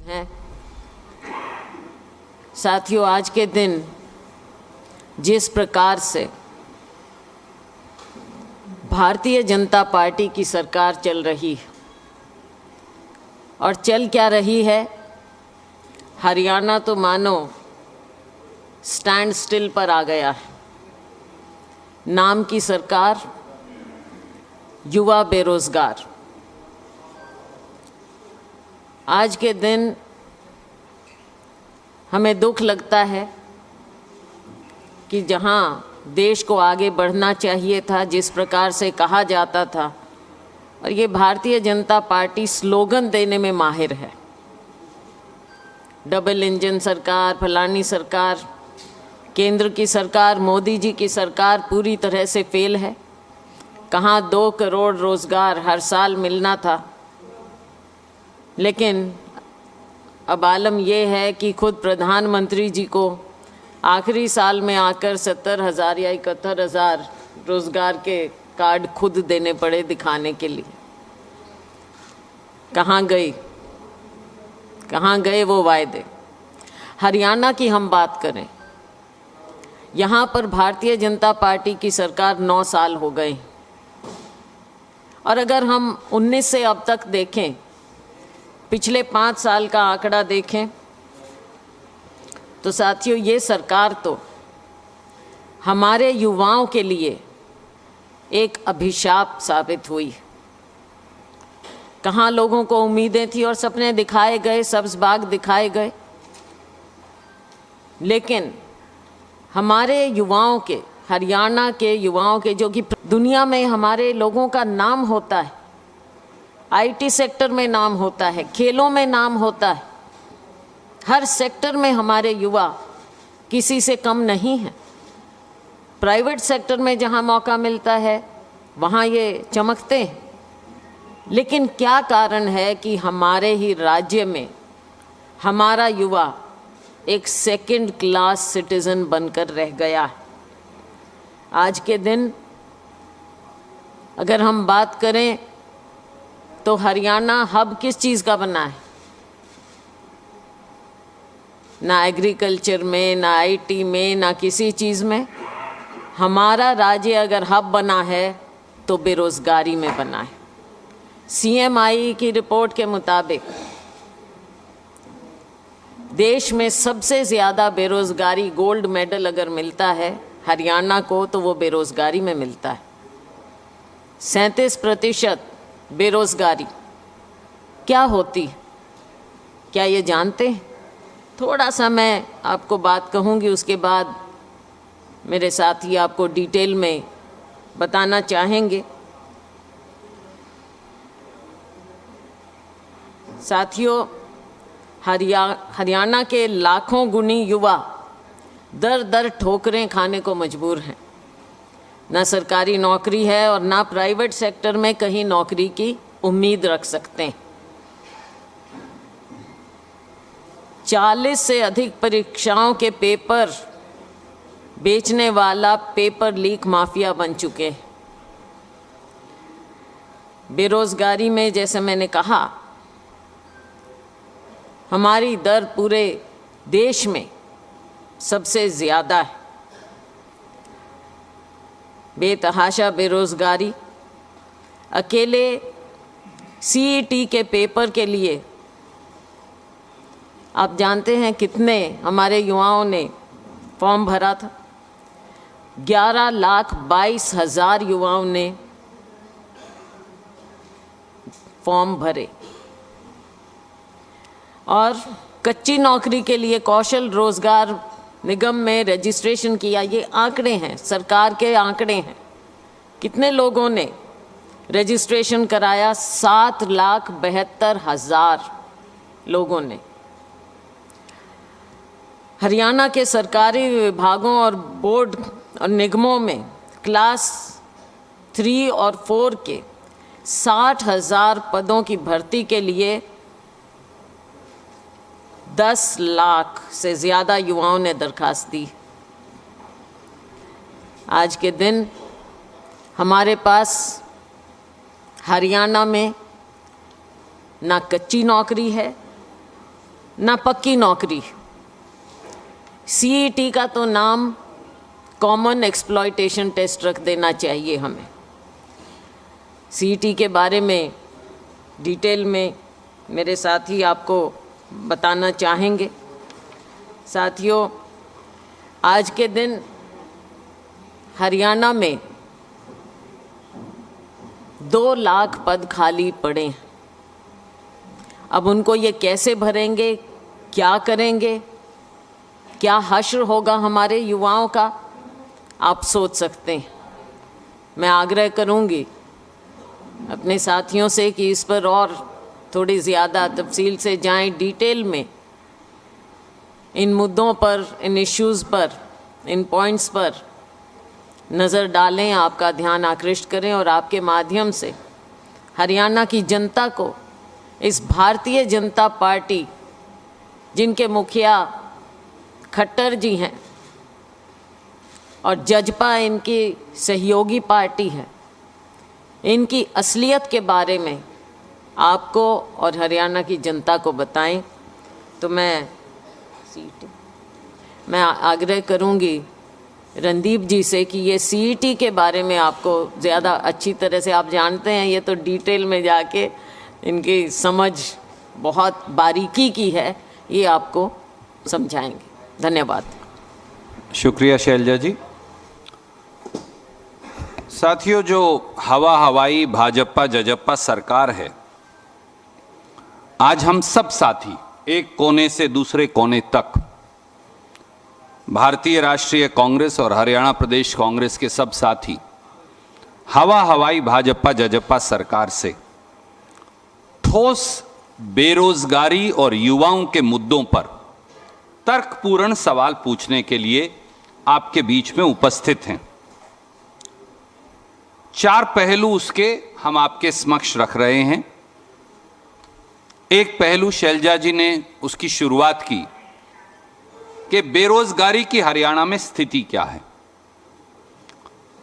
हैं। साथियों, आज के दिन जिस प्रकार से भारतीय जनता पार्टी की सरकार चल रही है और चल क्या रही है, हरियाणा तो मानो स्टैंड स्टिल पर आ गया है। नाम की सरकार, युवा बेरोजगार। आज के दिन हमें दुख लगता है कि जहां देश को आगे बढ़ना चाहिए था, जिस प्रकार से कहा जाता था, और ये भारतीय जनता पार्टी स्लोगन देने में माहिर है। डबल इंजन सरकार, फलानी सरकार, केंद्र की सरकार, मोदी जी की सरकार पूरी तरह से फेल है। कहाँ 2 करोड़ रोजगार हर साल मिलना था, लेकिन अब आलम यह है कि खुद प्रधानमंत्री जी को आखिरी साल में आकर 70,000 या 71,000 रोजगार के कार्ड खुद देने पड़े दिखाने के लिए। कहाँ गए वो वायदे। हरियाणा की हम बात करें, यहाँ पर भारतीय जनता पार्टी की सरकार 9 साल हो गए, और अगर हम 19 से अब तक देखें, पिछले 5 साल का आंकड़ा देखें, तो साथियों ये सरकार तो हमारे युवाओं के लिए एक अभिशाप साबित हुई। कहाँ लोगों को उम्मीदें थी और सपने दिखाए गए, सब्ज बाग दिखाए गए, लेकिन हमारे युवाओं के, हरियाणा के युवाओं के, जो कि दुनिया में हमारे लोगों का नाम होता है, आईटी सेक्टर में नाम होता है, खेलों में नाम होता है, हर सेक्टर में हमारे युवा किसी से कम नहीं हैं। प्राइवेट सेक्टर में जहां मौका मिलता है वहां ये चमकते हैं, लेकिन क्या कारण है कि हमारे ही राज्य में हमारा युवा एक सेकंड क्लास सिटीजन बनकर रह गया है। आज के दिन अगर हम बात करें तो हरियाणा हब किस चीज़ का बना है? ना एग्रीकल्चर में, ना आईटी में, ना किसी चीज़ में। हमारा राज्य अगर हब बना है तो बेरोजगारी में बना है। CMI की रिपोर्ट के मुताबिक देश में सबसे ज़्यादा बेरोजगारी, गोल्ड मेडल अगर मिलता है हरियाणा को, तो वो बेरोजगारी में मिलता है। 37% बेरोजगारी क्या होती, क्या ये जानते हैं? थोड़ा सा मैं आपको बात कहूँगी, उसके बाद मेरे साथी आपको डिटेल में बताना चाहेंगे। साथियों, हरियाणा के लाखों गुणी युवा दर दर ठोकरें खाने को मजबूर हैं। ना सरकारी नौकरी है और ना प्राइवेट सेक्टर में कहीं नौकरी की उम्मीद रख सकते हैं। 40 से अधिक परीक्षाओं के पेपर बेचने वाला पेपर लीक माफिया बन चुके हैं। बेरोजगारी में, जैसे मैंने कहा, हमारी दर पूरे देश में सबसे ज़्यादा है। बेतहाशा बेरोजगारी। अकेले CET के पेपर के लिए आप जानते हैं कितने हमारे युवाओं ने फॉर्म भरा था? 11,22,000 युवाओं ने फॉर्म भरे। और कच्ची नौकरी के लिए कौशल रोजगार निगम में रजिस्ट्रेशन किया। ये आंकड़े हैं, सरकार के आंकड़े हैं। कितने लोगों ने रजिस्ट्रेशन कराया? 7,72,000 लोगों ने। हरियाणा के सरकारी विभागों और बोर्ड और निगमों में क्लास 3 और 4 के 60,000 पदों की भर्ती के लिए 10 लाख से ज़्यादा युवाओं ने दरखास्त दी। आज के दिन हमारे पास हरियाणा में ना कच्ची नौकरी है ना पक्की नौकरी। सीईटी का तो नाम कॉमन एक्सप्लॉयटेशन टेस्ट रख देना चाहिए हमें। सीईटी के बारे में डिटेल में मेरे साथी आपको बताना चाहेंगे। साथियों, आज के दिन हरियाणा में 2 लाख पद खाली पड़े हैं। अब उनको ये कैसे भरेंगे, क्या करेंगे, क्या हश्र होगा हमारे युवाओं का, आप सोच सकते हैं। मैं आग्रह करूंगी अपने साथियों से कि इस पर और थोड़ी ज़्यादा तफसील से जाएं, डिटेल में इन मुद्दों पर, इन इश्यूज़ पर, इन पॉइंट्स पर नज़र डालें, आपका ध्यान आकृष्ट करें और आपके माध्यम से हरियाणा की जनता को इस भारतीय जनता पार्टी, जिनके मुखिया खट्टर जी हैं और जजपा इनकी सहयोगी पार्टी है, इनकी असलियत के बारे में आपको और हरियाणा की जनता को बताएं। तो मैं आग्रह करूंगी रणदीप जी से कि ये सीईटी के बारे में आपको ज़्यादा अच्छी तरह से, आप जानते हैं ये तो डिटेल में जाके इनकी समझ बहुत बारीकी की है, ये आपको समझाएंगे। धन्यवाद। शुक्रिया शैलजा जी। साथियों, जो हवाई भाजपा जजप्पा सरकार है, आज हम सब साथी एक कोने से दूसरे कोने तक भारतीय राष्ट्रीय कांग्रेस और हरियाणा प्रदेश कांग्रेस के सब साथी हवाई भाजपा जजप्पा सरकार से ठोस बेरोजगारी और युवाओं के मुद्दों पर तर्कपूर्ण सवाल पूछने के लिए आपके बीच में उपस्थित हैं। 4 पहलू उसके हम आपके समक्ष रख रहे हैं। एक पहलू शैलजा जी ने उसकी शुरुआत की कि बेरोजगारी की हरियाणा में स्थिति क्या है,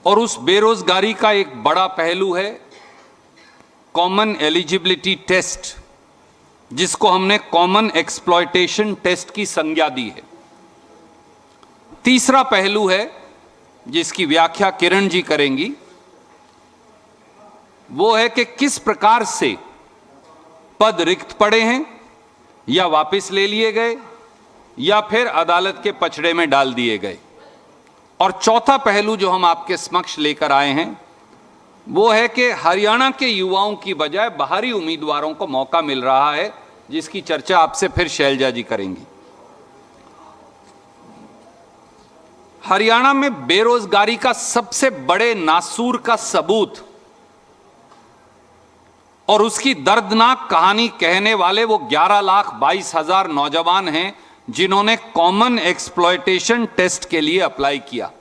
और उस बेरोजगारी का एक बड़ा पहलू है कॉमन एलिजिबिलिटी टेस्ट, जिसको हमने कॉमन एक्सप्लॉयटेशन टेस्ट की संज्ञा दी है। तीसरा पहलू है जिसकी व्याख्या किरण जी करेंगी, वो है कि किस प्रकार से पद रिक्त पड़े हैं या वापस ले लिए गए या फिर अदालत के पचड़े में डाल दिए गए। और चौथा पहलू जो हम आपके समक्ष लेकर आए हैं वो है कि हरियाणा के युवाओं की बजाय बाहरी उम्मीदवारों को मौका मिल रहा है, जिसकी चर्चा आपसे फिर शैलजा जी करेंगी। हरियाणा में बेरोजगारी का सबसे बड़े नासूर का सबूत और उसकी दर्दनाक कहानी कहने वाले वो 11,22,000 नौजवान हैं जिन्होंने कॉमन एक्सप्लॉयटेशन टेस्ट के लिए अप्लाई किया।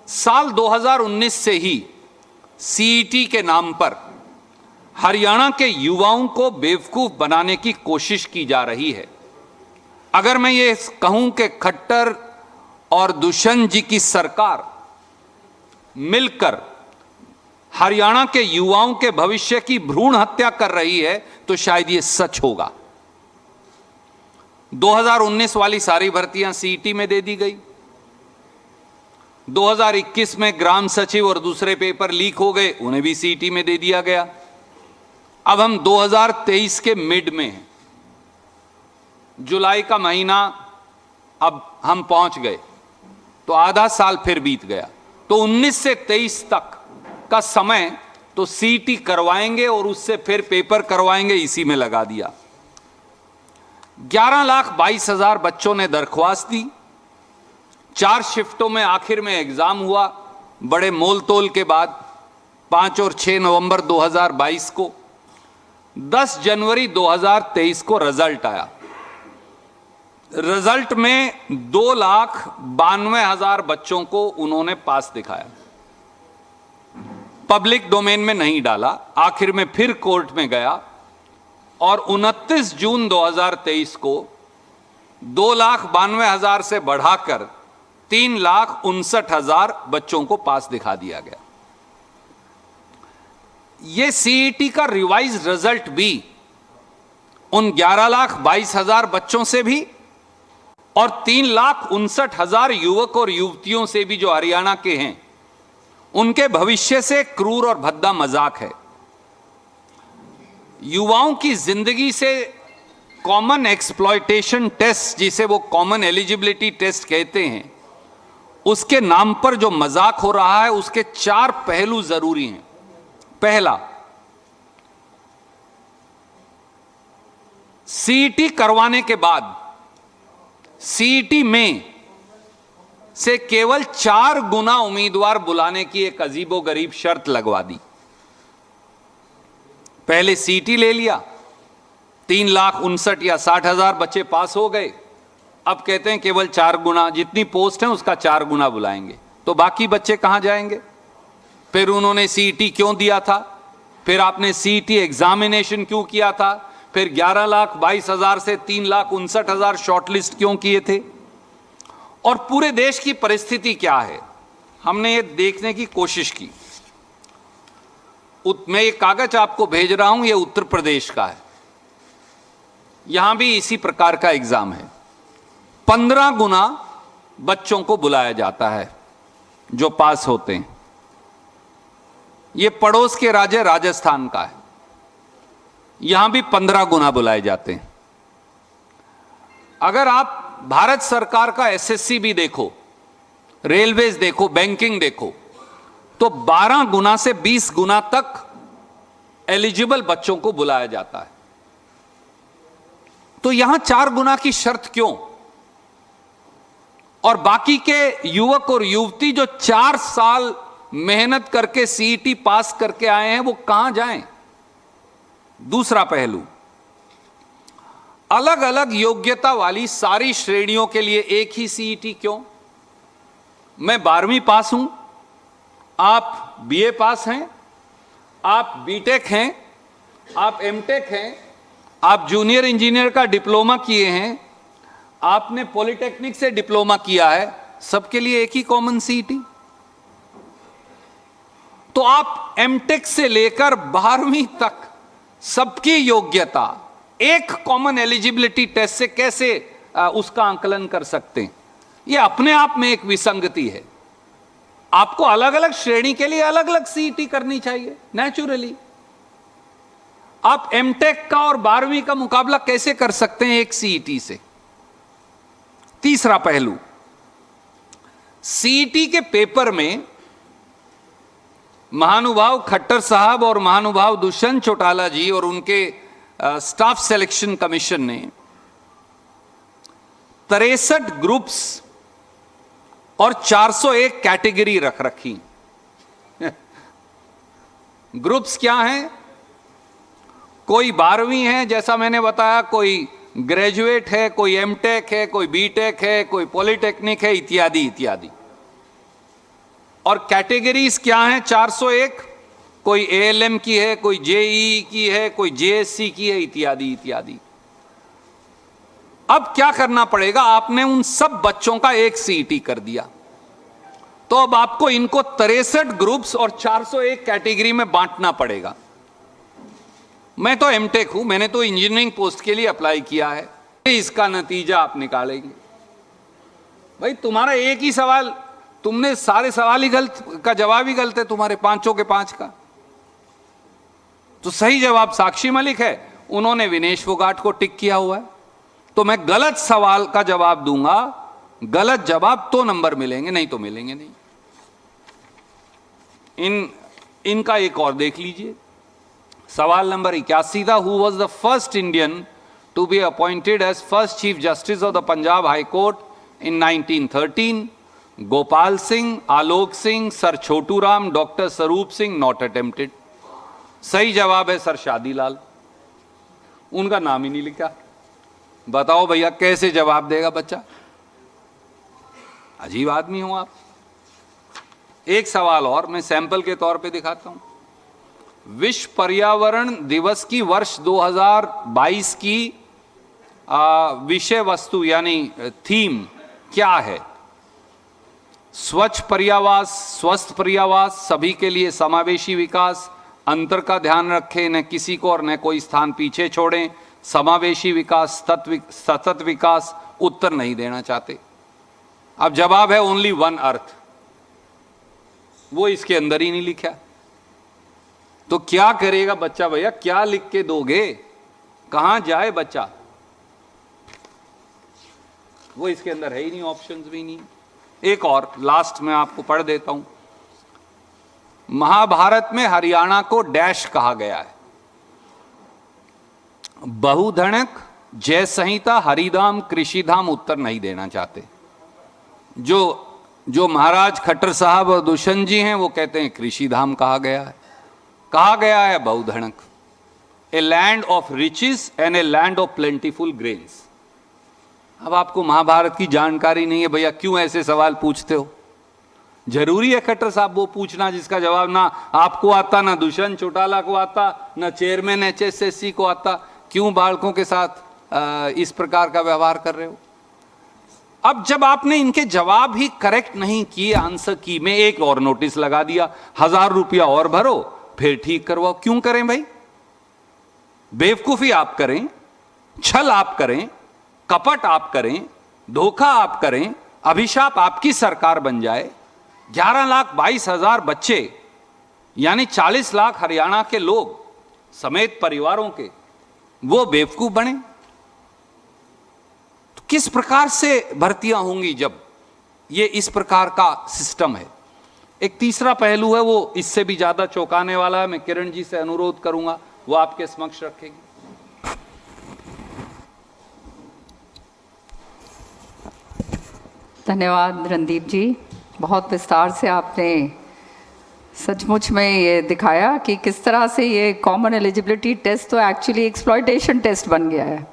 साल 2019 से ही सीईटी के नाम पर हरियाणा के युवाओं को बेवकूफ बनाने की कोशिश की जा रही है। अगर मैं ये कहूं कि खट्टर और दुष्यंत जी की सरकार मिलकर हरियाणा के युवाओं के भविष्य की भ्रूण हत्या कर रही है तो शायद ये सच होगा। 2019 वाली सारी भर्तियां सीईटी में दे दी गई। 2021 में ग्राम सचिव और दूसरे पेपर लीक हो गए, उन्हें भी सीईटी में दे दिया गया। अब हम 2023 के मिड में हैं, जुलाई का महीना अब हम पहुंच गए, तो आधा साल फिर बीत गया। तो 19 से 23 तक का समय तो सीईटी करवाएंगे और उससे फिर पेपर करवाएंगे, इसी में लगा दिया। 11,22,000 बच्चों ने दरख्वास्त दी। 4 शिफ्टों में आखिर में एग्जाम हुआ, बड़े मोल तोल के बाद 5 और 6 नवंबर 2022 को। 10 जनवरी 2023 को रिजल्ट आया। रिजल्ट में 2,92,000 बच्चों को उन्होंने पास दिखाया, पब्लिक डोमेन में नहीं डाला। आखिर में फिर कोर्ट में गया और 29 जून 2023 को 2,92,000 से बढ़ाकर 3,59,000 बच्चों को पास दिखा दिया गया। यह सीईटी का रिवाइज रिजल्ट भी उन 11,22,000 बच्चों से भी और 3,59,000 युवक और युवतियों से भी जो हरियाणा के हैं, उनके भविष्य से क्रूर और भद्दा मजाक है। युवाओं की जिंदगी से कॉमन एक्सप्लॉयटेशन टेस्ट, जिसे वो कॉमन एलिजिबिलिटी टेस्ट कहते हैं, उसके नाम पर जो मजाक हो रहा है, उसके 4 पहलू जरूरी हैं। पहला, सीईटी करवाने के बाद सीईटी में से केवल 4 गुना उम्मीदवार बुलाने की एक अजीबोगरीब शर्त लगवा दी। पहले सीईटी ले लिया, 3,59,000 या 60,000 बच्चे पास हो गए। अब कहते हैं केवल 4 गुना, जितनी पोस्ट है उसका 4 गुना बुलाएंगे, तो बाकी बच्चे कहां जाएंगे? फिर उन्होंने सीईटी क्यों दिया था? फिर आपने सीईटी एग्जामिनेशन क्यों किया था? फिर 11,22,000 से 3,59,000 शॉर्टलिस्ट क्यों किए थे? और पूरे देश की परिस्थिति क्या है, हमने ये देखने की कोशिश की। मैं ये कागज आपको भेज रहा हूं, ये उत्तर प्रदेश का है। यहां भी इसी प्रकार का एग्जाम है। 15 गुना बच्चों को बुलाया जाता है जो पास होते हैं। ये पड़ोस के राज्य राजस्थान का है, यहां भी 15 गुना बुलाए जाते हैं। अगर आप भारत सरकार का एसएससी भी देखो, रेलवेज देखो, बैंकिंग देखो, तो 12 गुना से 20 गुना तक एलिजिबल बच्चों को बुलाया जाता है। तो यहां 4 गुना की शर्त क्यों? और बाकी के युवक और युवती जो 4 साल मेहनत करके सीईटी पास करके आए हैं, वो कहां जाएं? दूसरा पहलू, अलग अलग योग्यता वाली सारी श्रेणियों के लिए एक ही सीईटी क्यों? मैं 12वीं पास हूं, आप बीए पास हैं, आप बीटेक हैं, आप एमटेक हैं, आप जूनियर इंजीनियर का डिप्लोमा किए हैं, आपने पॉलिटेक्निक से डिप्लोमा किया है, सबके लिए एक ही कॉमन सीईटी। तो आप एमटेक से लेकर 12वीं तक सबकी योग्यता एक कॉमन एलिजिबिलिटी टेस्ट से कैसे उसका आंकलन कर सकते हैं? यह अपने आप में एक विसंगति है। आपको अलग अलग श्रेणी के लिए अलग अलग सीईटी करनी चाहिए नेचुरली। आप एमटेक का और 12वीं का मुकाबला कैसे कर सकते हैं एक सीईटी से? तीसरा पहलू, सीईटी के पेपर में महानुभाव खट्टर साहब और महानुभाव दुष्यंत चौटाला जी और उनके स्टाफ सिलेक्शन कमीशन ने 63 ग्रुप्स और 401 कैटेगरी रख रखी। ग्रुप्स क्या हैं? कोई 12वीं है, जैसा मैंने बताया, कोई ग्रेजुएट है, कोई एमटेक है, कोई बीटेक है, कोई पॉलिटेक्निक है, इत्यादि इत्यादि। और कैटेगरीज क्या हैं? 401, कोई एएलएम की है, कोई जेईई की है, कोई जेएससी की है, इत्यादि इत्यादि। अब क्या करना पड़ेगा? आपने उन सब बच्चों का एक सीईटी कर दिया, तो अब आपको इनको 63 ग्रुप्स और 401 कैटेगरी में बांटना पड़ेगा। मैं तो एमटेक हूं, मैंने तो इंजीनियरिंग पोस्ट के लिए अप्लाई किया है। इसका नतीजा आप निकालेंगे। भाई तुम्हारा एक ही सवाल, तुमने सारे सवाल ही गलत का जवाब ही गलत है, तुम्हारे 5 के 5 का। तो सही जवाब साक्षी मलिक है, उन्होंने विनेश फोगाट को टिक किया हुआ है। तो मैं गलत सवाल का जवाब दूंगा, गलत जवाब तो नंबर मिलेंगे, नहीं तो मिलेंगे नहीं। इनका एक और देख लीजिए। सवाल नंबर 81 था, who was the first Indian to be appointed as first chief justice of the Punjab high court in 1913? Gopal Singh, Alok Singh, sir Chhotu Ram, doctor Swaroop Singh, not attempted. सही जवाब है सर शादीलाल, उनका नाम ही नहीं लिखा। बताओ भैया कैसे जवाब देगा बच्चा? अजीब आदमी हो आप। एक सवाल और मैं सैंपल के तौर पे दिखाता हूं। विश्व पर्यावरण दिवस की वर्ष 2022 की विषय वस्तु यानी थीम क्या है? स्वच्छ पर्यावास, स्वस्थ पर्यावास, सभी के लिए समावेशी विकास, अंतर का ध्यान रखें, न किसी को और न कोई स्थान पीछे छोड़ें, समावेशी विकास, सतत विकास उत्तर नहीं देना चाहते। अब जवाब है ओनली वन अर्थ, वो इसके अंदर ही नहीं लिखा। तो क्या करेगा बच्चा भैया, क्या लिख के दोगे, कहां जाए बच्चा? वो इसके अंदर है ही नहीं, ऑप्शंस भी नहीं। एक और लास्ट में आपको पढ़ देता हूं। महाभारत में हरियाणा को डैश कहा गया है। बहुधनक, जय संहिता, हरिधाम, कृषिधाम उत्तर नहीं देना चाहते। जो महाराज खट्टर साहब और दुष्यंत जी हैं वो कहते हैं कृषिधाम कहा गया है। कहा गया है बहुधनक, a land of riches and a land of plentiful grains. अब आपको महाभारत की जानकारी नहीं है भैया, क्यों ऐसे सवाल पूछते हो? जरूरी है खट्टर साहब वो पूछना जिसका जवाब ना आपको आता, ना दुष्यंत चौटाला को आता, ना चेयरमैन HSSC को आता। क्यों बालकों के साथ इस प्रकार का व्यवहार कर रहे हो? अब जब आपने इनके जवाब ही करेक्ट नहीं किए, आंसर की में एक और नोटिस लगा दिया, 1000 रुपया और भरो फिर ठीक करवाओ। क्यों करें भाई? बेवकूफी आप करें, छल आप करें, कपट आप करें, धोखा आप करें, अभिशाप आपकी सरकार बन जाए। 11,22,000 बच्चे यानी 40 लाख हरियाणा के लोग समेत परिवारों के वो बेवकूफ बने तो किस प्रकार से भर्तियां होंगी जब ये इस प्रकार का सिस्टम है। एक तीसरा पहलू है, वो इससे भी ज्यादा चौंकाने वाला है। मैं किरण जी से अनुरोध करूंगा वो आपके समक्ष रखेगी। धन्यवाद रणदीप जी, बहुत विस्तार से आपने सचमुच में ये दिखाया कि किस तरह से ये कॉमन एलिजिबिलिटी टेस्ट तो एक्चुअली एक्सप्लॉयटेशन टेस्ट बन गया है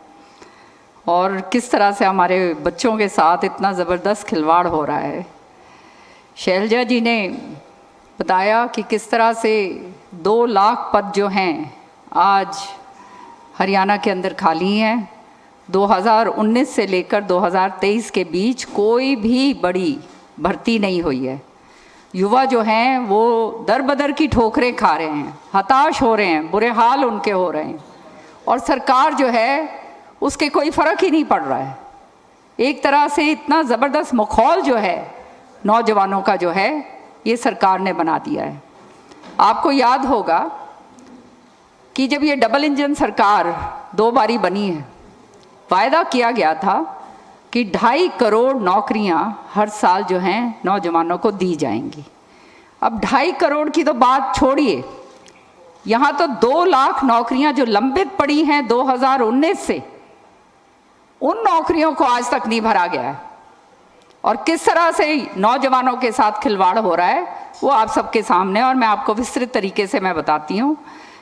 और किस तरह से हमारे बच्चों के साथ इतना ज़बरदस्त खिलवाड़ हो रहा है। शैलजा जी ने बताया कि किस तरह से 2 लाख पद जो हैं आज हरियाणा के अंदर खाली हैं। 2019 से लेकर 2023 के बीच कोई भी बड़ी भर्ती नहीं हुई है। युवा जो हैं वो दर बदर की ठोकरें खा रहे हैं, हताश हो रहे हैं, बुरे हाल उनके हो रहे हैं और सरकार जो है उसके कोई फ़र्क ही नहीं पड़ रहा है। एक तरह से इतना ज़बरदस्त माहौल जो है नौजवानों का जो है ये सरकार ने बना दिया है। आपको याद होगा कि जब ये डबल इंजन सरकार 2 बारी बनी है, वायदा किया गया था कि 2.5 करोड़ नौकरियां हर साल जो हैं नौजवानों को दी जाएंगी। अब 2.5 करोड़ की तो बात छोड़िए, यहाँ तो 2 लाख नौकरियां जो लंबित पड़ी हैं 2019 से, उन नौकरियों को आज तक नहीं भरा गया है। और किस तरह से नौजवानों के साथ खिलवाड़ हो रहा है वो आप सबके सामने, और मैं आपको विस्तृत तरीके से मैं बताती हूँ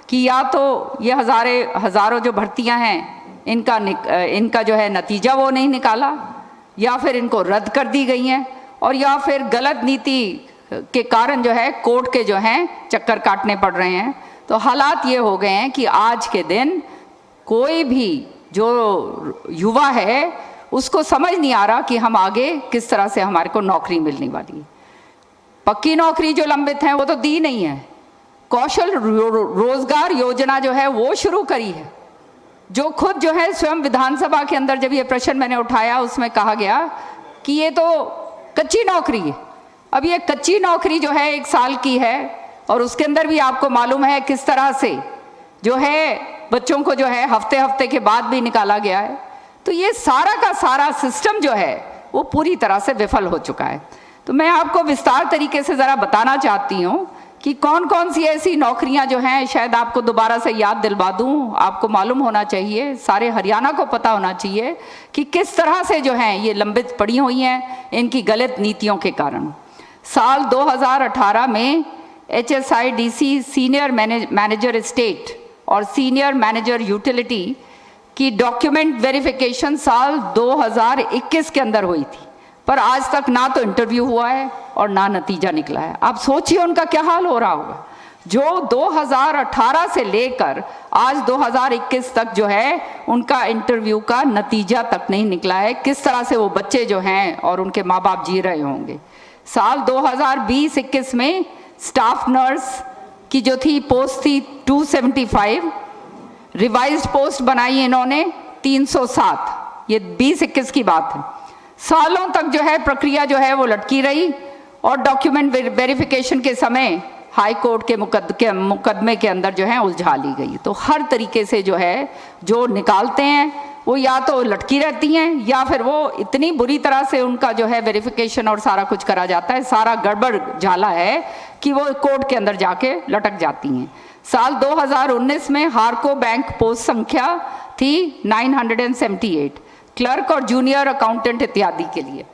कि या तो ये हज़ारों जो भर्तियाँ हैं इनका जो है नतीजा वो नहीं निकाला, या फिर इनको रद्द कर दी गई हैं, और या फिर गलत नीति के कारण जो है कोर्ट के जो हैं चक्कर काटने पड़ रहे हैं। तो हालात ये हो गए हैं कि आज के दिन कोई भी जो युवा है उसको समझ नहीं आ रहा कि हम आगे किस तरह से हमारे को नौकरी मिलने वाली है। पक्की नौकरी जो लंबित हैं वो तो दी नहीं है। कौशल रोजगार योजना जो है वो शुरू करी है, जो खुद जो है स्वयं विधानसभा के अंदर जब ये प्रश्न मैंने उठाया उसमें कहा गया कि ये तो कच्ची नौकरी है। अब ये कच्ची नौकरी जो है 1 साल की है और उसके अंदर भी आपको मालूम है किस तरह से जो है बच्चों को जो है हफ्ते हफ्ते के बाद भी निकाला गया है। तो ये सारा का सारा सिस्टम जो है वो पूरी तरह से विफल हो चुका है। तो मैं आपको विस्तार तरीके से ज़रा बताना चाहती हूँ कि कौन कौन सी ऐसी नौकरियां जो हैं, शायद आपको दोबारा से याद दिलवा दूं। आपको मालूम होना चाहिए, सारे हरियाणा को पता होना चाहिए कि किस तरह से जो हैं ये लंबित पड़ी हुई हैं इनकी गलत नीतियों के कारण। साल 2018 में HSIDC सीनियर मैनेजर स्टेट और सीनियर मैनेजर यूटिलिटी की डॉक्यूमेंट वेरिफिकेशन साल 2021 के अंदर हुई थी, पर आज तक ना तो इंटरव्यू हुआ है और ना नतीजा निकला है। आप सोचिए उनका क्या हाल हो रहा होगा, जो 2018 से लेकर आज 2021 तक जो है उनका इंटरव्यू का नतीजा तक नहीं निकला है। किस तरह से वो बच्चे जो हैं और उनके माँ बाप जी रहे होंगे। साल 2020-21 में स्टाफ नर्स की जो थी पोस्ट थी 275, रिवाइज्ड पोस्ट बनाई इन्होंने 307, ये 2021 की बात है। सालों तक जो है प्रक्रिया जो है वो लटकी रही और डॉक्यूमेंट वेरिफिकेशन के समय हाई कोर्ट के मुकदमे के अंदर जो है उलझा ली गई। तो हर तरीके से जो है जो निकालते हैं वो या तो लटकी रहती हैं या फिर वो इतनी बुरी तरह से उनका जो है वेरिफिकेशन और सारा कुछ करा जाता है, सारा गड़बड़ झाला है कि वो कोर्ट के अंदर जाके लटक जाती हैं। साल 2019 में हार्को बैंक पोस्ट संख्या थी 978 क्लर्क और जूनियर अकाउंटेंट इत्यादि के लिए,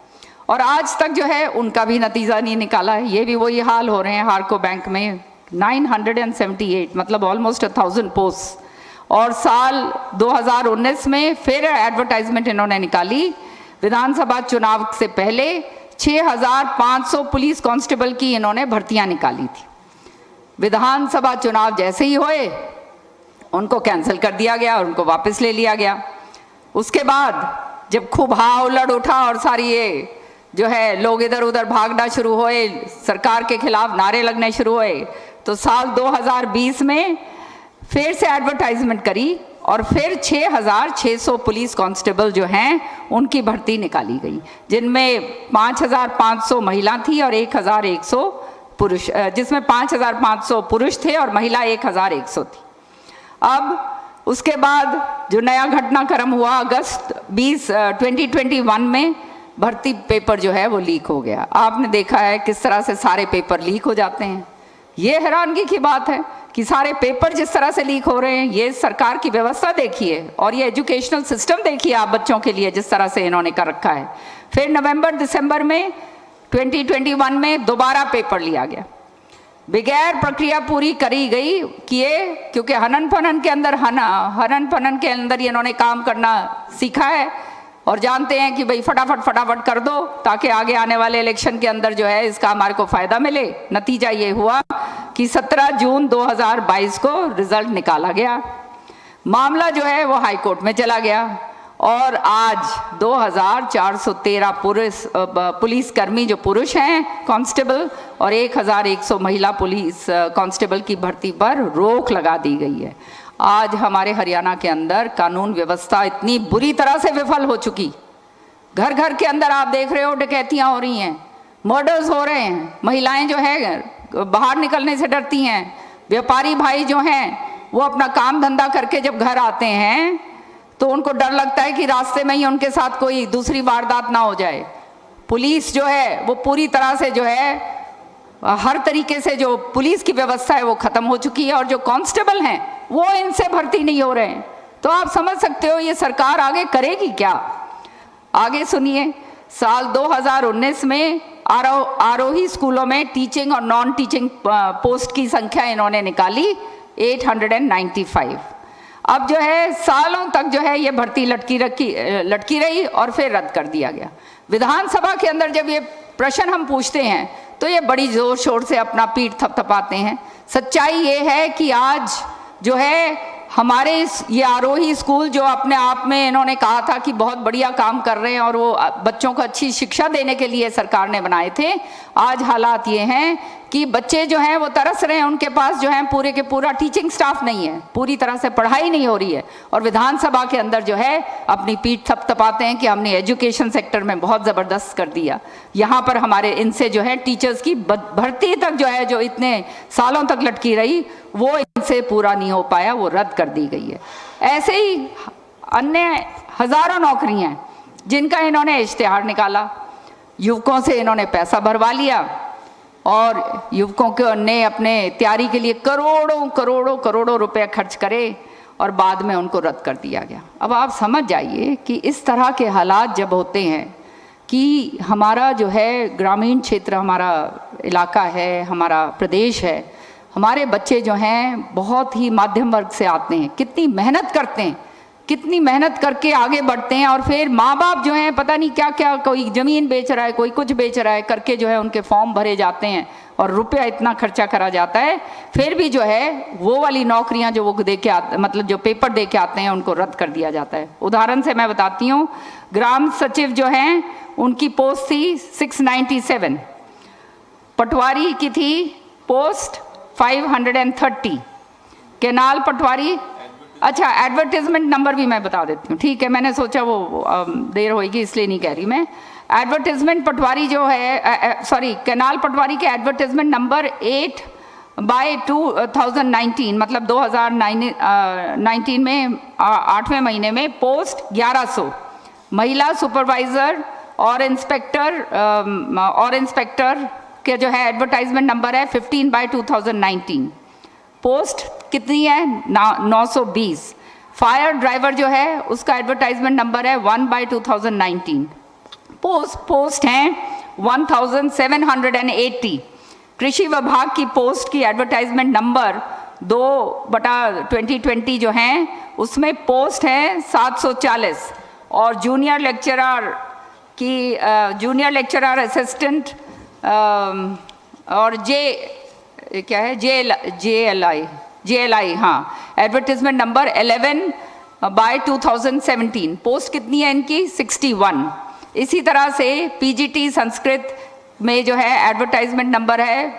और आज तक जो है उनका भी नतीजा नहीं निकाला है। ये भी वही हाल हो रहे हैं हार्को बैंक में, 978 मतलब ऑलमोस्ट 1000 पोस्ट। और साल 2019 में फिर एडवर्टाइजमेंट इन्होंने निकाली, विधानसभा चुनाव से पहले 6500 पुलिस कांस्टेबल की इन्होंने भर्तियां निकाली थी। विधानसभा चुनाव जैसे ही हुए उनको कैंसिल कर दिया गया और उनको वापस ले लिया गया। उसके बाद जब खूब हा उलट उठा और सारी ये जो है लोग इधर उधर भागना शुरू हुए, सरकार के खिलाफ नारे लगने शुरू हुए, तो साल 2020 में फिर से एडवर्टाइजमेंट करी और फिर 6600 पुलिस कांस्टेबल जो हैं उनकी भर्ती निकाली गई, जिनमें 5500 महिला थी और 1100 पुरुष, जिसमें 5500 पुरुष थे और महिला 1100 थी। अब उसके बाद जो नया घटनाक्रम हुआ अगस्त 2021 में भर्ती पेपर जो है वो लीक हो गया। आपने देखा है किस तरह से सारे पेपर लीक हो जाते हैं। ये हैरानगी की बात है कि सारे पेपर जिस तरह से लीक हो रहे हैं, ये सरकार की व्यवस्था देखिए और ये एजुकेशनल सिस्टम देखिए आप बच्चों के लिए जिस तरह से इन्होंने कर रखा है। फिर नवंबर दिसंबर में 2021 में दोबारा पेपर लिया गया, बगैर प्रक्रिया पूरी करी गई क्योंकि हनन फनन के अंदर इन्होंने काम करना सीखा है और जानते हैं कि भाई फटाफट कर दो ताकि आगे आने वाले इलेक्शन के अंदर जो है इसका हमारे को फायदा मिले। नतीजा ये हुआ कि 17 जून 2022 को रिजल्ट निकाला गया, मामला जो है वो हाई कोर्ट में चला गया और आज 2413 पुलिसकर्मी जो पुरुष हैं कांस्टेबल और 1100 महिला पुलिस कांस्टेबल की भर्ती पर रोक लगा दी गई है। आज हमारे हरियाणा के अंदर कानून व्यवस्था इतनी बुरी तरह से विफल हो चुकी, घर घर के अंदर आप देख रहे हो डकैतियां हो रही हैं, मर्डर्स हो रहे हैं, महिलाएं जो है बाहर निकलने से डरती हैं, व्यापारी भाई जो हैं वो अपना काम धंधा करके जब घर आते हैं तो उनको डर लगता है कि रास्ते में ही उनके साथ कोई दूसरी वारदात ना हो जाए। पुलिस जो है वो पूरी तरह से जो है हर तरीके से जो पुलिस की व्यवस्था है वो खत्म हो चुकी है और जो कांस्टेबल हैं वो इनसे भर्ती नहीं हो रहे हैं। तो आप समझ सकते हो ये सरकार आगे करेगी क्या। आगे सुनिए, साल 2019 में आरोही स्कूलों में टीचिंग और नॉन टीचिंग पोस्ट की संख्या इन्होंने निकाली 895। अब जो है सालों तक जो है ये भर्ती लटकी रही और फिर रद्द कर दिया गया। विधानसभा के अंदर जब ये प्रश्न हम पूछते हैं तो ये बड़ी जोर शोर से अपना पीठ थपथपाते हैं। सच्चाई ये है कि आज जो है हमारे ये आरोही स्कूल जो अपने आप में इन्होंने कहा था कि बहुत बढ़िया काम कर रहे हैं और वो बच्चों को अच्छी शिक्षा देने के लिए सरकार ने बनाए थे, आज हालात ये हैं कि बच्चे जो हैं वो तरस रहे हैं, उनके पास जो है पूरे के पूरा टीचिंग स्टाफ नहीं है, पूरी तरह से पढ़ाई नहीं हो रही है और विधानसभा के अंदर जो है अपनी पीठ थपथपाते हैं कि हमने एजुकेशन सेक्टर में बहुत ज़बरदस्त कर दिया। यहाँ पर हमारे इनसे जो है टीचर्स की भर्ती तक जो है जो इतने सालों तक लटकी रही वो इनसे पूरा नहीं हो पाया, वो रद्द कर दी गई है। ऐसे ही अन्य हजारों नौकरियां जिनका इन्होंने इश्तिहार निकाला, युवकों से इन्होंने पैसा भरवा लिया और युवकों के ने अपने तैयारी के लिए करोड़ों रुपए खर्च करे और बाद में उनको रद्द कर दिया गया। अब आप समझ जाइए कि इस तरह के हालात जब होते हैं कि हमारा जो है ग्रामीण क्षेत्र, हमारा इलाका है, हमारा प्रदेश है, हमारे बच्चे जो हैं बहुत ही मध्यम वर्ग से आते हैं, कितनी मेहनत करते हैं, कितनी मेहनत करके आगे बढ़ते हैं और फिर माँ बाप जो हैं पता नहीं क्या क्या, कोई ज़मीन बेच रहा है, कोई कुछ बेच रहा है करके जो है उनके फॉर्म भरे जाते हैं और रुपया इतना खर्चा करा जाता है, फिर भी जो है वो वाली नौकरियां जो वो दे के मतलब जो पेपर दे के आते हैं उनको रद्द कर दिया जाता है। उदाहरण से मैं बताती हूँ, ग्राम सचिव जो हैं उनकी पोस्ट थी 697, पटवारी की थी पोस्ट 530, केनाल पटवारी अच्छा, एडवर्टाइजमेंट नंबर भी मैं बता देती हूँ, ठीक है। मैंने सोचा वो देर होगी इसलिए नहीं कह रही मैं। एडवर्टाइजमेंट पटवारी जो है, सॉरी, कैनाल पटवारी के एडवर्टाइजमेंट नंबर 8/2019, मतलब 2019 में 8वें महीने में पोस्ट 1100, महिला सुपरवाइजर और इंस्पेक्टर के जो है एडवर्टाइजमेंट नंबर है 15/2019। पोस्ट कितनी है? 920। फायर ड्राइवर जो है उसका एडवर्टाइजमेंट नंबर है 1/2019। पोस्ट हैं 1780। कृषि विभाग की पोस्ट की एडवर्टाइजमेंट नंबर 2/2020 जो हैं उसमें पोस्ट हैं 740। और जूनियर लेक्चरर असिस्टेंट और JLI, हाँ, एडवर्टाइजमेंट नंबर 11/2017। पोस्ट कितनी है इनकी? 61। इसी तरह से PGT संस्कृत में जो है एडवर्टाइजमेंट नंबर है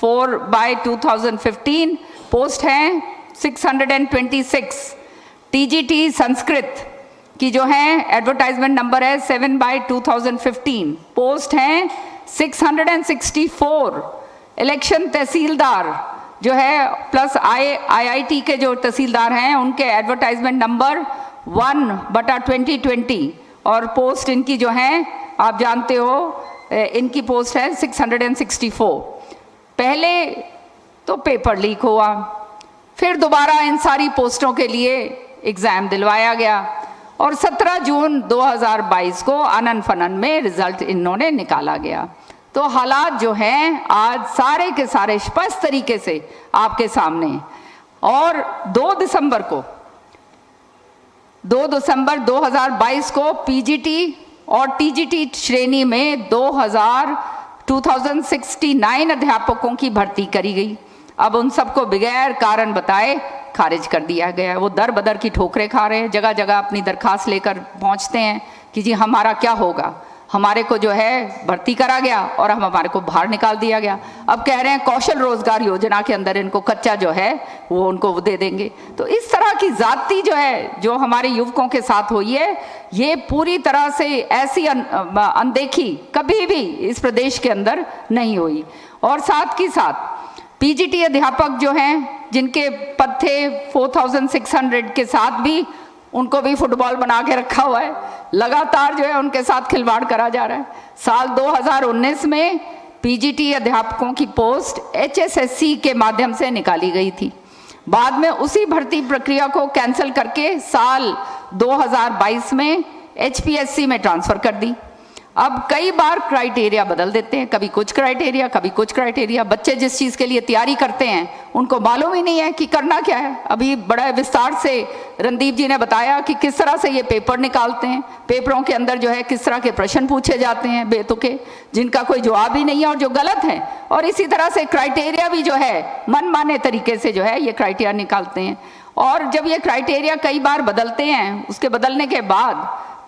4/2015, पोस्ट है 626। TGT संस्कृत की जो है एडवर्टाइजमेंट नंबर है 7/2015, पोस्ट हैं 664। इलेक्शन तहसीलदार जो है प्लस IIT के जो तहसीलदार हैं उनके एडवर्टाइजमेंट नंबर 1/2020 और पोस्ट इनकी जो है आप जानते हो इनकी पोस्ट है 664। पहले तो पेपर लीक हुआ, फिर दोबारा इन सारी पोस्टों के लिए एग्ज़ाम दिलवाया गया और 17 जून 2022 को आनन फनन में रिजल्ट इन्होंने निकाला गया। तो हालात जो हैं आज सारे के सारे स्पष्ट तरीके से आपके सामने। और 2 दिसंबर 2022 को PGT और TGT श्रेणी में 2069 अध्यापकों की भर्ती करी गई। अब उन सबको बगैर कारण बताए खारिज कर दिया गया। वो दर बदर की ठोकरें खा रहे हैं, जगह जगह अपनी दरखास्त लेकर पहुंचते हैं कि जी हमारा क्या होगा, हमारे को जो है भर्ती करा गया और हमारे को बाहर निकाल दिया गया। अब कह रहे हैं कौशल रोजगार योजना के अंदर इनको कच्चा जो है वो उनको दे देंगे। तो इस तरह की जाति जो है जो हमारे युवकों के साथ हुई है, ये पूरी तरह से ऐसी अनदेखी कभी भी इस प्रदेश के अंदर नहीं हुई। और साथ ही साथ PGT अध्यापक जो हैं जिनके पद थे 4600 के साथ भी उनको भी फुटबॉल बना के रखा हुआ है। लगातार जो है उनके साथ खिलवाड़ करा जा रहा है। साल 2019 में PGT अध्यापकों की पोस्ट HSSC के माध्यम से निकाली गई थी। बाद में उसी भर्ती प्रक्रिया को कैंसिल करके साल 2022 में HPSC में ट्रांसफ़र कर दी। अब कई बार क्राइटेरिया बदल देते हैं, कभी कुछ क्राइटेरिया कभी कुछ क्राइटेरिया। बच्चे जिस चीज़ के लिए तैयारी करते हैं उनको मालूम ही नहीं है कि करना क्या है। अभी बड़ा विस्तार से रणदीप जी ने बताया कि किस तरह से ये पेपर निकालते हैं, पेपरों के अंदर जो है किस तरह के प्रश्न पूछे जाते हैं बेतुके, जिनका कोई जवाब ही नहीं है और जो गलत है। और इसी तरह से क्राइटेरिया भी जो है मनमाने तरीके से जो है ये क्राइटेरिया निकालते हैं। और जब ये क्राइटेरिया कई बार बदलते हैं, उसके बदलने के बाद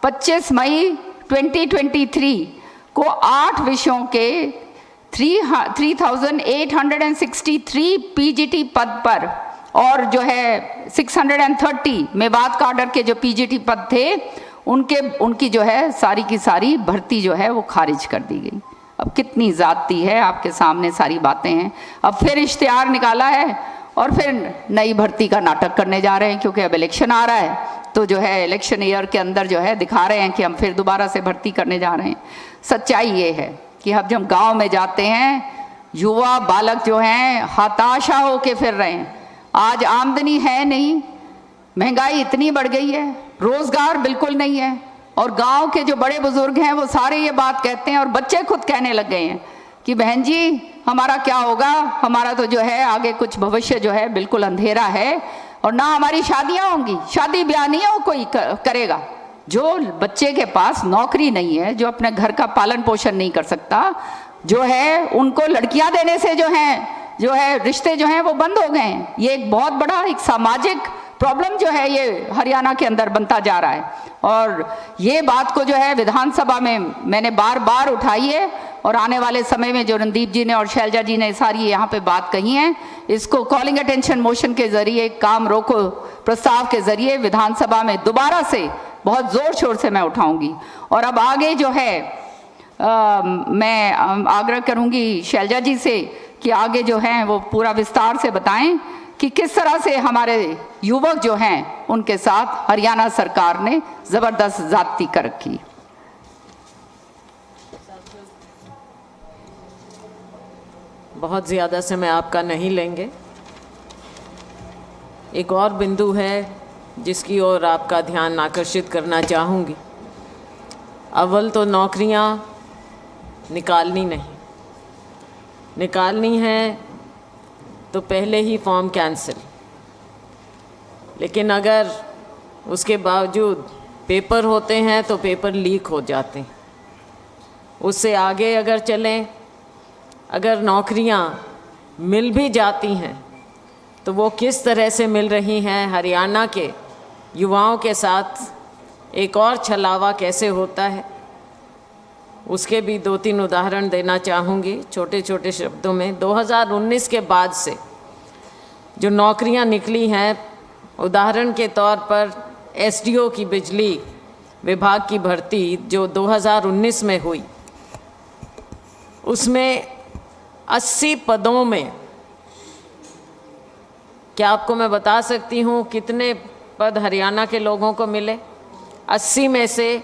25 मई 2023 को 8 विषयों के 3863 PGT पद पर और जो है 630 मेवात काडर के जो PGT पद थे उनकी जो है सारी की सारी भर्ती जो है वो खारिज कर दी गई। अब कितनी ज़्यादती है, आपके सामने सारी बातें हैं। अब फिर इश्तिहार निकाला है और फिर नई भर्ती का नाटक करने जा रहे हैं, क्योंकि अब इलेक्शन आ रहा है तो जो है इलेक्शन ईयर के अंदर जो है दिखा रहे हैं कि हम फिर दोबारा से भर्ती करने जा रहे हैं। सच्चाई ये है कि अब जब गांव में जाते हैं युवा बालक जो हैं हताशा होके फिर रहे हैं। आज आमदनी है नहीं, महंगाई इतनी बढ़ गई है, रोजगार बिल्कुल नहीं है। और गांव के जो बड़े बुजुर्ग हैं वो सारे ये बात कहते हैं और बच्चे खुद कहने लग गए हैं कि बहन जी हमारा क्या होगा, हमारा तो जो है आगे कुछ भविष्य जो है बिल्कुल अंधेरा है और ना हमारी शादियां होंगी, शादी ब्याह नहीं हो कोई करेगा। जो बच्चे के पास नौकरी नहीं है, जो अपने घर का पालन पोषण नहीं कर सकता, जो है उनको लड़कियां देने से जो है रिश्ते जो हैं वो बंद हो गए हैं। ये एक बहुत बड़ा एक सामाजिक प्रॉब्लम जो है ये हरियाणा के अंदर बनता जा रहा है। और ये बात को जो है विधानसभा में मैंने बार बार उठाई है और आने वाले समय में जो रणदीप जी ने और शैलजा जी ने सारी यहाँ पे बात कही है, इसको कॉलिंग अटेंशन मोशन के जरिए, काम रोको प्रस्ताव के जरिए विधानसभा में दोबारा से बहुत जोर शोर से मैं उठाऊंगी। और अब आगे जो है मैं आग्रह करूंगी शैलजा जी से कि आगे जो हैं वो पूरा विस्तार से बताएं कि किस तरह से हमारे युवक जो हैं उनके साथ हरियाणा सरकार ने जबरदस्त जाति कर रखी। बहुत ज़्यादा समय आपका नहीं लेंगे। एक और बिंदु है जिसकी ओर आपका ध्यान आकर्षित करना चाहूँगी। अव्वल तो नौकरियाँ निकालनी है तो पहले ही फॉर्म कैंसिल, लेकिन अगर उसके बावजूद पेपर होते हैं तो पेपर लीक हो जाते हैं। उससे आगे अगर चलें, अगर नौकरियां मिल भी जाती हैं तो वो किस तरह से मिल रही हैं, हरियाणा के युवाओं के साथ एक और छलावा कैसे होता है, उसके भी 2-3 उदाहरण देना चाहूँगी छोटे छोटे शब्दों में। 2019 के बाद से जो नौकरियां निकली हैं, उदाहरण के तौर पर एसडीओ की बिजली विभाग की भर्ती जो 2019 में हुई, उसमें 80 पदों में, क्या आपको मैं बता सकती हूँ कितने पद हरियाणा के लोगों को मिले? 80 में से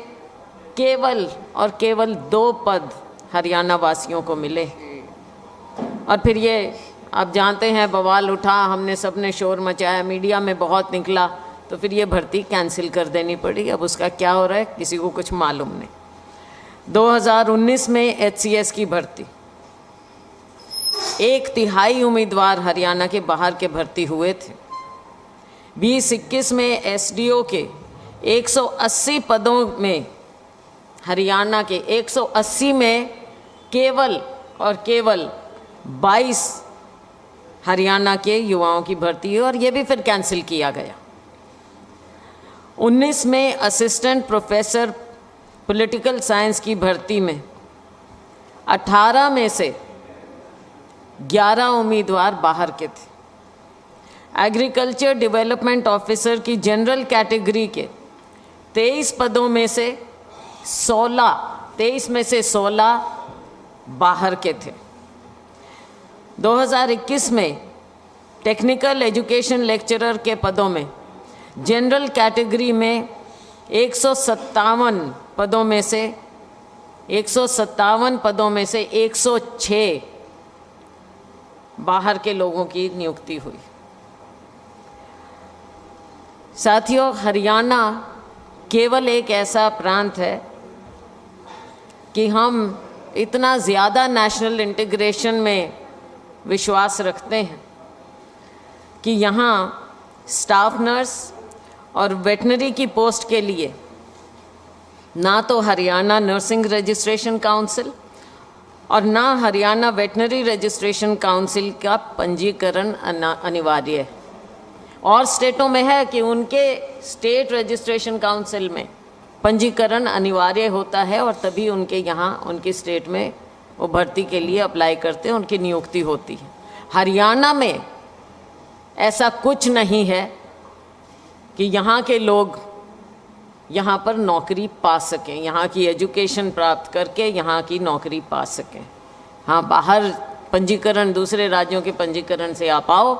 केवल और केवल 2 पद हरियाणा वासियों को मिले। और फिर ये आप जानते हैं बवाल उठा, हमने सबने शोर मचाया, मीडिया में बहुत निकला, तो फिर ये भर्ती कैंसिल कर देनी पड़ी। अब उसका क्या हो रहा है किसी को कुछ मालूम नहीं। 2019 में एचसीएस की भर्ती, 1/3 उम्मीदवार हरियाणा के बाहर के भर्ती हुए थे। 2021 में एसडीओ के 180 पदों में, हरियाणा के 180 में केवल और केवल 22 हरियाणा के युवाओं की भर्ती, और ये भी फिर कैंसिल किया गया। 19 में असिस्टेंट प्रोफेसर पॉलिटिकल साइंस की भर्ती में 18 में से 11 उम्मीदवार बाहर के थे। एग्रीकल्चर डेवलपमेंट ऑफिसर की जनरल कैटेगरी के 23 पदों में से 16 बाहर के थे। 2021 में टेक्निकल एजुकेशन लेक्चरर के पदों में जनरल कैटेगरी में 157 पदों में से 106 बाहर के लोगों की नियुक्ति हुई। साथियों, हरियाणा केवल एक ऐसा प्रांत है कि हम इतना ज़्यादा नेशनल इंटीग्रेशन में विश्वास रखते हैं कि यहाँ स्टाफ नर्स और वेटनरी की पोस्ट के लिए ना तो हरियाणा नर्सिंग रजिस्ट्रेशन काउंसिल और ना हरियाणा वेटनरी रजिस्ट्रेशन काउंसिल का पंजीकरण अनिवार्य है। और स्टेटों में है कि उनके स्टेट रजिस्ट्रेशन काउंसिल में पंजीकरण अनिवार्य होता है और तभी उनके यहाँ उनकी स्टेट में वो भर्ती के लिए अप्लाई करते हैं, उनकी नियुक्ति होती है। हरियाणा में ऐसा कुछ नहीं है कि यहाँ के लोग यहाँ पर नौकरी पा सकें, यहाँ की एजुकेशन प्राप्त करके यहाँ की नौकरी पा सकें। हाँ, बाहर पंजीकरण, दूसरे राज्यों के पंजीकरण से आप आओ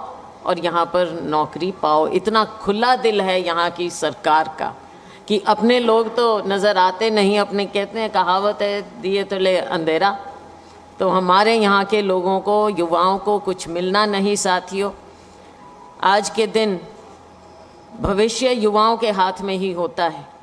और यहाँ पर नौकरी पाओ। इतना खुला दिल है यहाँ की सरकार का कि अपने लोग तो नज़र आते नहीं, अपने कहते हैं, कहावत है, दिए तो ले अंधेरा। तो हमारे यहाँ के लोगों को, युवाओं को कुछ मिलना नहीं। साथियों, आज के दिन भविष्य युवाओं के हाथ में ही होता है।